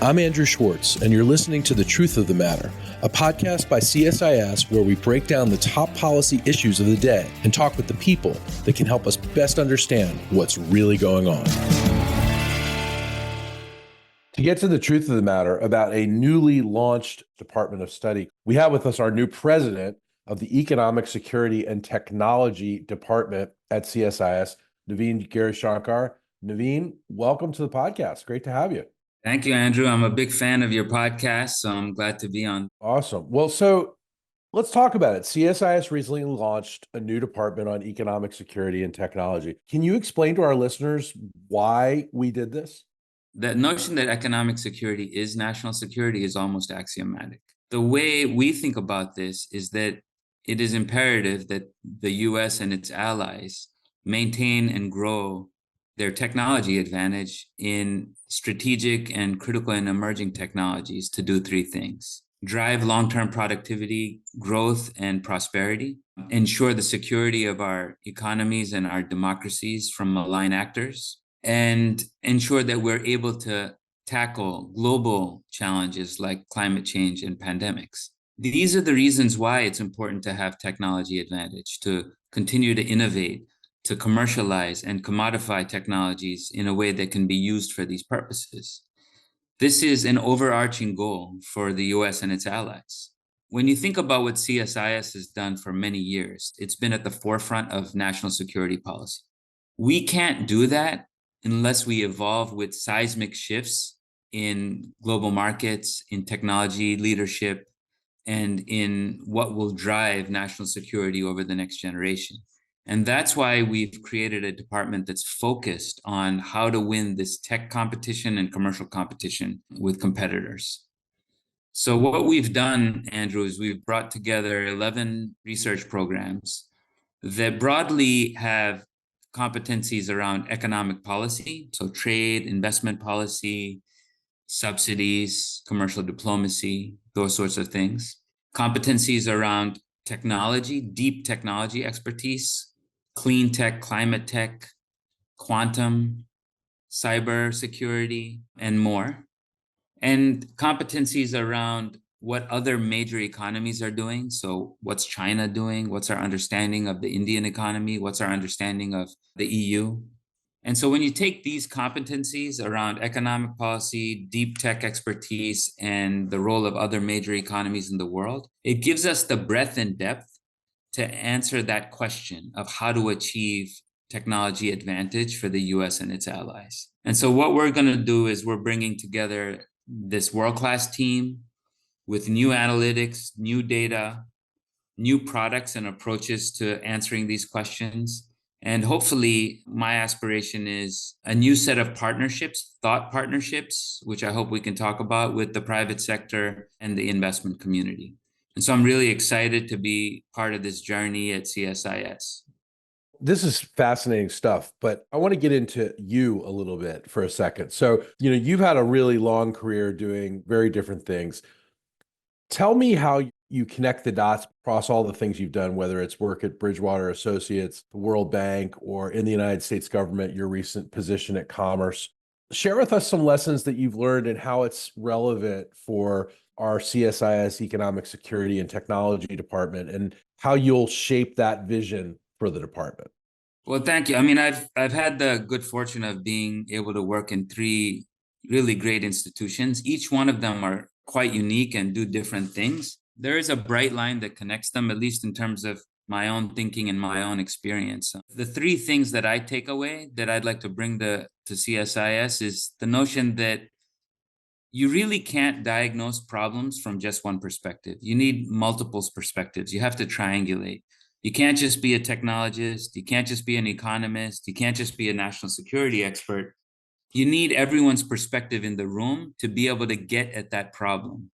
I'm Andrew Schwartz, and you're listening to The Truth of the Matter, a podcast by CSIS where we break down the top policy issues of the day and talk with the people that can help us best understand what's really going on. To get to the truth of the matter about a newly launched Department of Study, we have with us our new president of the Economic Security and Technology Department at CSIS, Navin Girishankar. Navin, welcome to the podcast. Great to have you. Thank you, Andrew. I'm a big fan of your podcast, so I'm glad to be on. Awesome. Well, so let's talk about it. CSIS recently launched a new department on economic security and technology. Can you explain to our listeners why we did this? The notion that economic security is national security is almost axiomatic. The way we think about this is that it is imperative that the US and its allies maintain and grow their technology advantage in strategic and critical and emerging technologies to do three things: drive long-term productivity, growth, and prosperity, ensure the security of our economies and our democracies from malign actors, and ensure that we're able to tackle global challenges like climate change and pandemics. These are the reasons why it's important to have technology advantage, to continue to innovate, to commercialize and commodify technologies in a way that can be used for these purposes. This is an overarching goal for the US and its allies. When you think about what CSIS has done for many years, it's been at the forefront of national security policy. We can't do that unless we evolve with seismic shifts in global markets, in technology leadership, and in what will drive national security over the next generation. And that's why we've created a department that's focused on how to win this tech competition and commercial competition with competitors. So what we've done, Andrew, is we've brought together 11 research programs that broadly have competencies around economic policy, so trade, investment policy, subsidies, commercial diplomacy, those sorts of things. Competencies around technology, deep technology expertise, clean tech, climate tech, quantum, cyber security, and more. And competencies around what other major economies are doing. So what's China doing? What's our understanding of the Indian economy? What's our understanding of the EU? And so when you take these competencies around economic policy, deep tech expertise, and the role of other major economies in the world, it gives us the breadth and depth to answer that question of how to achieve technology advantage for the US and its allies. And so what we're going to do is we're bringing together this world-class team with new analytics, new data, new products and approaches to answering these questions. And hopefully my aspiration is a new set of partnerships, thought partnerships, which I hope we can talk about with the private sector and the investment community. And so I'm really excited to be part of this journey at CSIS. This is fascinating stuff, but I want to get into you a little bit for a second. So, you've had a really long career doing very different things. Tell me how you connect the dots across all the things you've done, whether it's work at Bridgewater Associates, the World Bank, or in the United States government, your recent position at Commerce. Share with us some lessons that you've learned and how it's relevant for our CSIS Economic Security and Technology Department and how you'll shape that vision for the department. Well, thank you. I mean, I've had the good fortune of being able to work in three really great institutions. Each one of them are quite unique and do different things. There is a bright line that connects them, at least in terms of my own thinking and my own experience. The three things that I take away that I'd like to bring to CSIS is the notion that you really can't diagnose problems from just one perspective. You need multiple perspectives. You have to triangulate. You can't just be a technologist. You can't just be an economist. You can't just be a national security expert. You need everyone's perspective in the room to be able to get at that problem.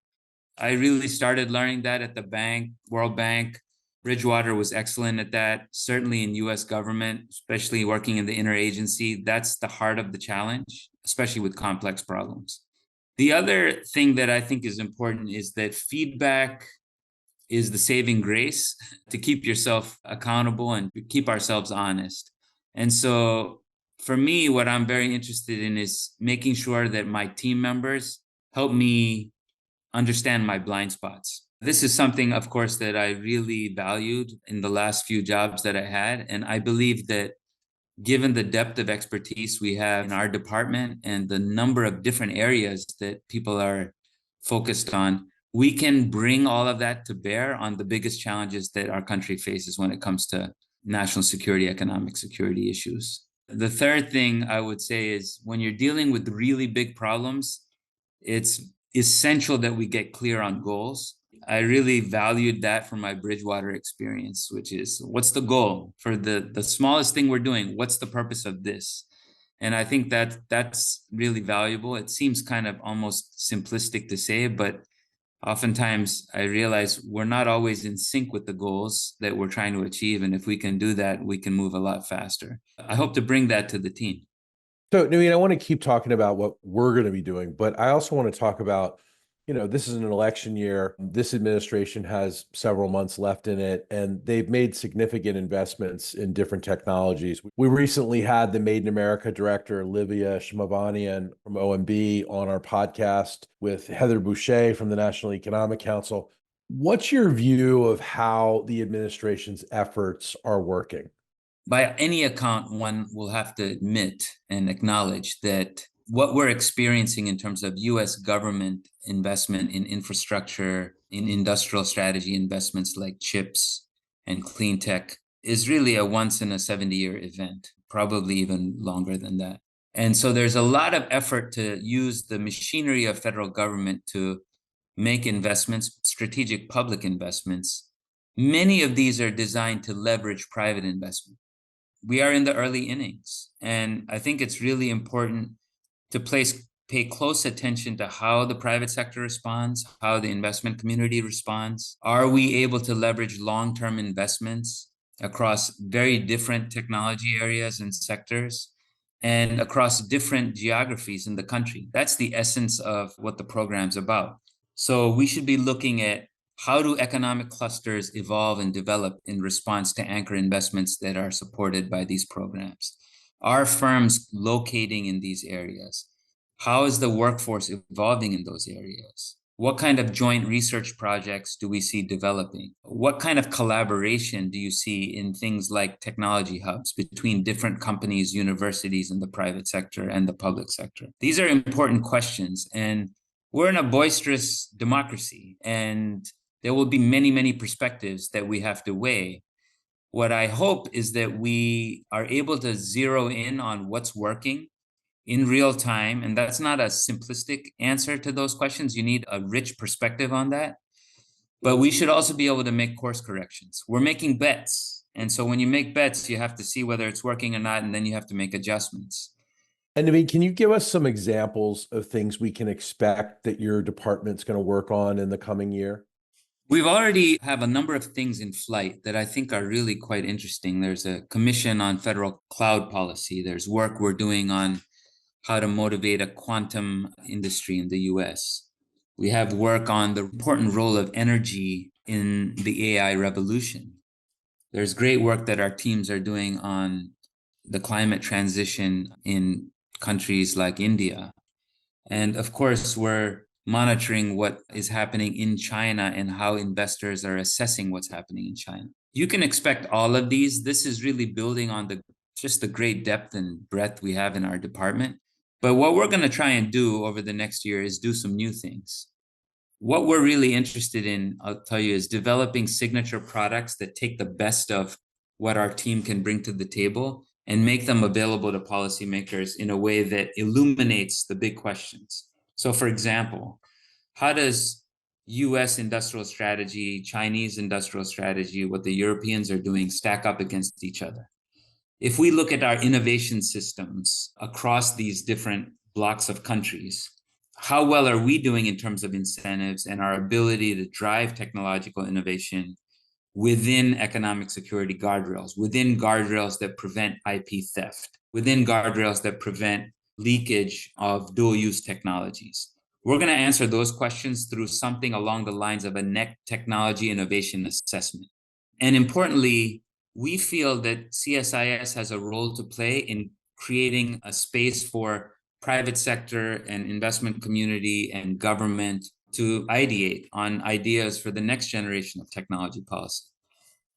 I really started learning that at the bank, World Bank. Bridgewater was excellent at that, certainly in US government, especially working in the interagency. That's the heart of the challenge, especially with complex problems. The other thing that I think is important is that feedback is the saving grace to keep yourself accountable and keep ourselves honest. And so for me, what I'm very interested in is making sure that my team members help me understand my blind spots. This is something, of course, that I really valued in the last few jobs that I had. And I believe that given the depth of expertise we have in our department and the number of different areas that people are focused on, we can bring all of that to bear on the biggest challenges that our country faces when it comes to national security, economic security issues. The third thing I would say is when you're dealing with really big problems, it's essential that we get clear on goals. I really valued that from my Bridgewater experience, which is what's the goal for the smallest thing we're doing? What's the purpose of this? And I think that that's really valuable. It seems kind of almost simplistic to say, but oftentimes I realize we're not always in sync with the goals that we're trying to achieve. And if we can do that, we can move a lot faster. I hope to bring that to the team. So, Naveen, I want to keep talking about what we're going to be doing, but I also want to talk about, this is an election year. This administration has several months left in it, and they've made significant investments in different technologies. We recently had the Made in America director, Livia Shmavanian from OMB, on our podcast with Heather Boucher from the National Economic Council. What's your view of how the administration's efforts are working? By any account, one will have to admit and acknowledge that what we're experiencing in terms of US government investment in infrastructure, in industrial strategy investments like chips and clean tech is really a once in a 70-year event, probably even longer than that. And so there's a lot of effort to use the machinery of federal government to make investments, strategic public investments. Many of these are designed to leverage private investment. We are in the early innings. And I think it's really important to pay close attention to how the private sector responds, how the investment community responds. Are we able to leverage long-term investments across very different technology areas and sectors and across different geographies in the country? That's the essence of what the program's about. So we should be looking at how do economic clusters evolve and develop in response to anchor investments that are supported by these programs? Are firms locating in these areas? How is the workforce evolving in those areas? What kind of joint research projects do we see developing? What kind of collaboration do you see in things like technology hubs between different companies, universities, and the private sector and the public sector? These are important questions, and we're in a boisterous democracy, and there will be many, many perspectives that we have to weigh. What I hope is that we are able to zero in on what's working in real time. And that's not a simplistic answer to those questions. You need a rich perspective on that. But we should also be able to make course corrections. We're making bets. And so when you make bets, you have to see whether it's working or not, and then you have to make adjustments. And I mean, can you give us some examples of things we can expect that your department's going to work on in the coming year? We've already have a number of things in flight that I think are really quite interesting. There's a commission on federal cloud policy. There's work we're doing on how to motivate a quantum industry in the US. We have work on the important role of energy in the AI revolution. There's great work that our teams are doing on the climate transition in countries like India. And of course, we're monitoring what is happening in China and how investors are assessing what's happening in China. You can expect all of these. This is really building on just the great depth and breadth we have in our department. But what we're going to try and do over the next year is do some new things. What we're really interested in, I'll tell you, is developing signature products that take the best of what our team can bring to the table and make them available to policymakers in a way that illuminates the big questions. So, for example, how does US industrial strategy, Chinese industrial strategy, what the Europeans are doing stack up against each other? If we look at our innovation systems across these different blocks of countries, how well are we doing in terms of incentives and our ability to drive technological innovation within economic security guardrails, within guardrails that prevent IP theft, within guardrails that prevent leakage of dual use technologies? We're going to answer those questions through something along the lines of a net technology innovation assessment. And importantly, we feel that CSIS has a role to play in creating a space for private sector and investment community and government to ideate on ideas for the next generation of technology policy.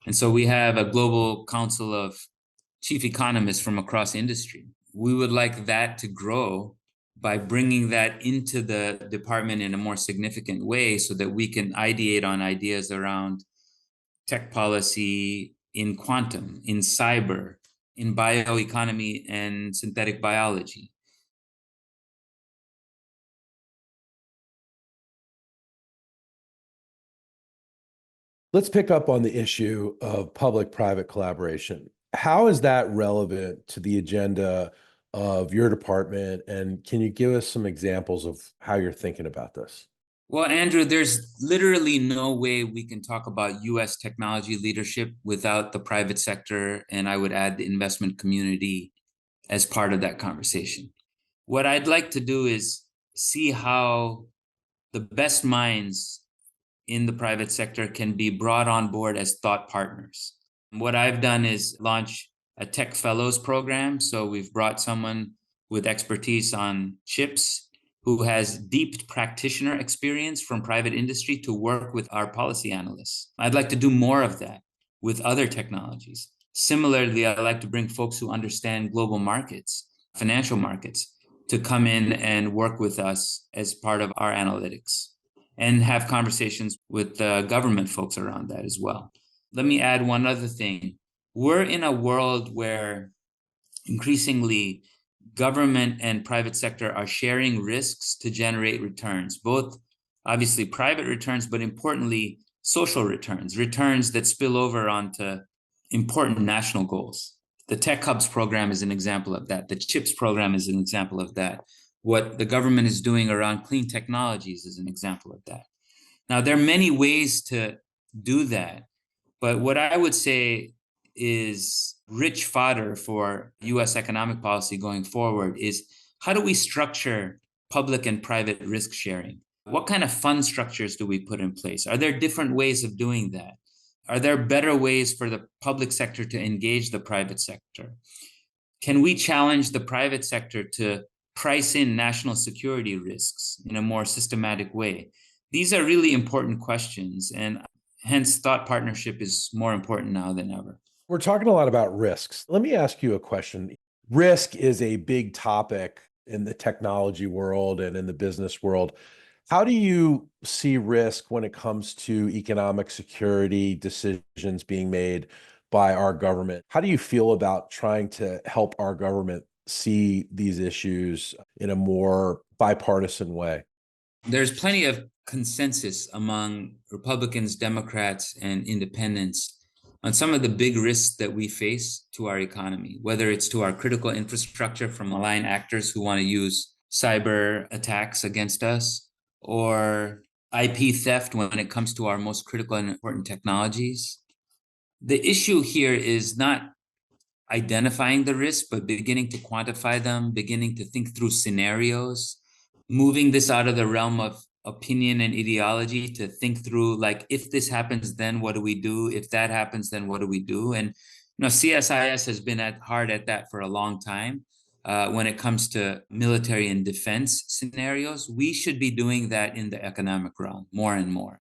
And so we have a global council of chief economists from across industry. We would like that to grow by bringing that into the department in a more significant way so that we can ideate on ideas around tech policy in quantum, in cyber, in bioeconomy and synthetic biology. Let's pick up on the issue of public-private collaboration. How is that relevant to the agenda of your department? And can you give us some examples of how you're thinking about this? Well, Andrew, there's literally no way we can talk about US technology leadership without the private sector, and I would add the investment community as part of that conversation. What I'd like to do is see how the best minds in the private sector can be brought on board as thought partners. What I've done is launch a Tech Fellows program. So we've brought someone with expertise on chips who has deep practitioner experience from private industry to work with our policy analysts. I'd like to do more of that with other technologies. Similarly, I'd like to bring folks who understand global markets, financial markets, to come in and work with us as part of our analytics and have conversations with the government folks around that as well. Let me add one other thing. We're in a world where increasingly government and private sector are sharing risks to generate returns, both obviously private returns, but importantly, social returns, returns that spill over onto important national goals. The Tech Hubs program is an example of that. The CHIPS program is an example of that. What the government is doing around clean technologies is an example of that. Now, there are many ways to do that, but what I would say is rich fodder for US economic policy going forward is how do we structure public and private risk sharing? What kind of fund structures do we put in place? Are there different ways of doing that? Are there better ways for the public sector to engage the private sector? Can we challenge the private sector to price in national security risks in a more systematic way? These are really important questions, and hence thought partnership is more important now than ever. We're talking a lot about risks. Let me ask you a question. Risk is a big topic in the technology world and in the business world. How do you see risk when it comes to economic security decisions being made by our government? How do you feel about trying to help our government see these issues in a more bipartisan way? There's plenty of consensus among Republicans, Democrats, and independents on some of the big risks that we face to our economy, whether it's to our critical infrastructure from malign actors who want to use cyber attacks against us, or IP theft when it comes to our most critical and important technologies. The issue here is not identifying the risk, but beginning to quantify them, beginning to think through scenarios, moving this out of the realm of opinion and ideology to think through, like, if this happens, then what do we do? If that happens, then what do we do? And CSIS has been hard at that for a long time. When it comes to military and defense scenarios, we should be doing that in the economic realm more and more.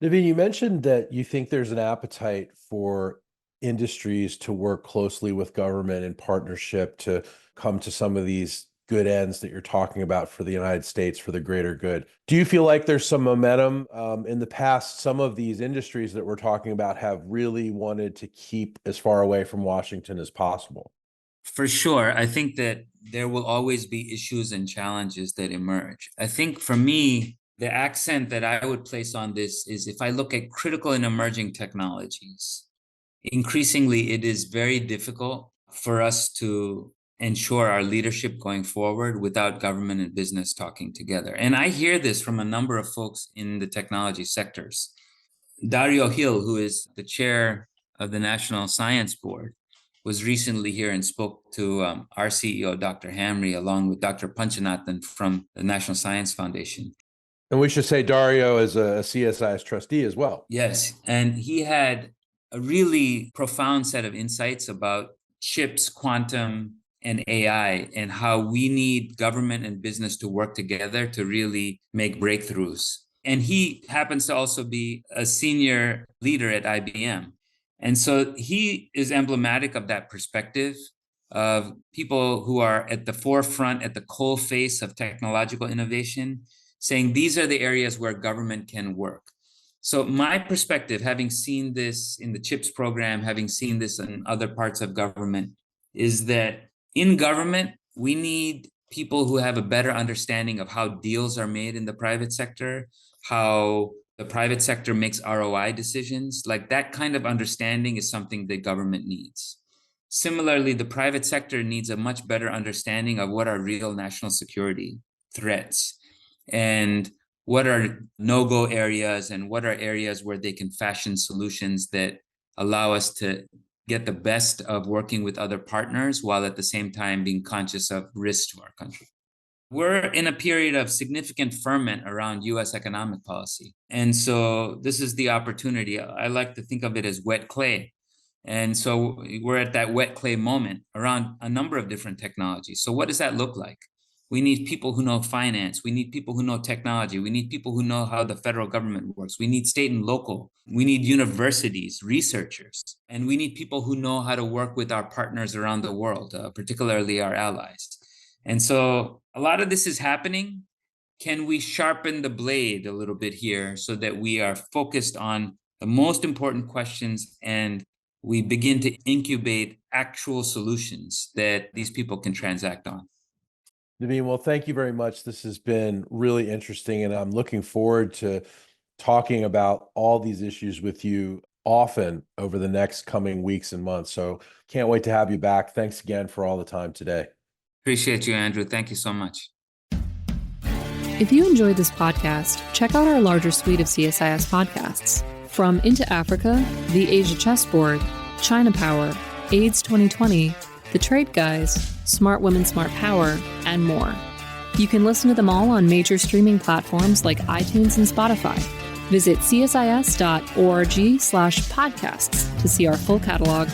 Navin, you mentioned that you think there's an appetite for industries to work closely with government in partnership to come to some of these good ends that you're talking about for the United States, for the greater good. Do you feel like there's some momentum? In the past, some of these industries that we're talking about have really wanted to keep as far away from Washington as possible. For sure. I think that there will always be issues and challenges that emerge. I think for me, the accent that I would place on this is if I look at critical and emerging technologies, increasingly it is very difficult for us to ensure our leadership going forward without government and business talking together. And I hear this from a number of folks in the technology sectors. Dario Hill, who is the chair of the National Science Board, was recently here and spoke to our CEO, Dr. Hamry, along with Dr. Panchanathan from the National Science Foundation. And we should say Dario is a CSIS trustee as well. Yes, and he had a really profound set of insights about chips, quantum, and AI, and how we need government and business to work together to really make breakthroughs. And he happens to also be a senior leader at IBM. And so he is emblematic of that perspective of people who are at the forefront, at the coal face of technological innovation, saying these are the areas where government can work. So my perspective, having seen this in the CHIPS program, having seen this in other parts of government, is that in government, we need people who have a better understanding of how deals are made in the private sector, how the private sector makes ROI decisions. Like that kind of understanding is something that government needs. Similarly, the private sector needs a much better understanding of what are real national security threats and what are no-go areas and what are areas where they can fashion solutions that allow us to get the best of working with other partners while at the same time being conscious of risk to our country. We're in a period of significant ferment around US economic policy. And so this is the opportunity. I like to think of it as wet clay. And so we're at that wet clay moment around a number of different technologies. So what does that look like? We need people who know finance. We need people who know technology. We need people who know how the federal government works. We need state and local. We need universities, researchers, and we need people who know how to work with our partners around the world, particularly our allies. And so a lot of this is happening. Can we sharpen the blade a little bit here so that we are focused on the most important questions and we begin to incubate actual solutions that these people can transact on? Navin, well, thank you very much. This has been really interesting, and I'm looking forward to talking about all these issues with you often over the next coming weeks and months. So can't wait to have you back. Thanks again for all the time today. Appreciate you, Andrew. Thank you so much. If you enjoyed this podcast, check out our larger suite of CSIS podcasts. From Into Africa, The Asia Chessboard, China Power, AIDS 2020, The Trade Guys, Smart Women, Smart Power, and more. You can listen to them all on major streaming platforms like iTunes and Spotify. Visit csis.org/podcasts to see our full catalog.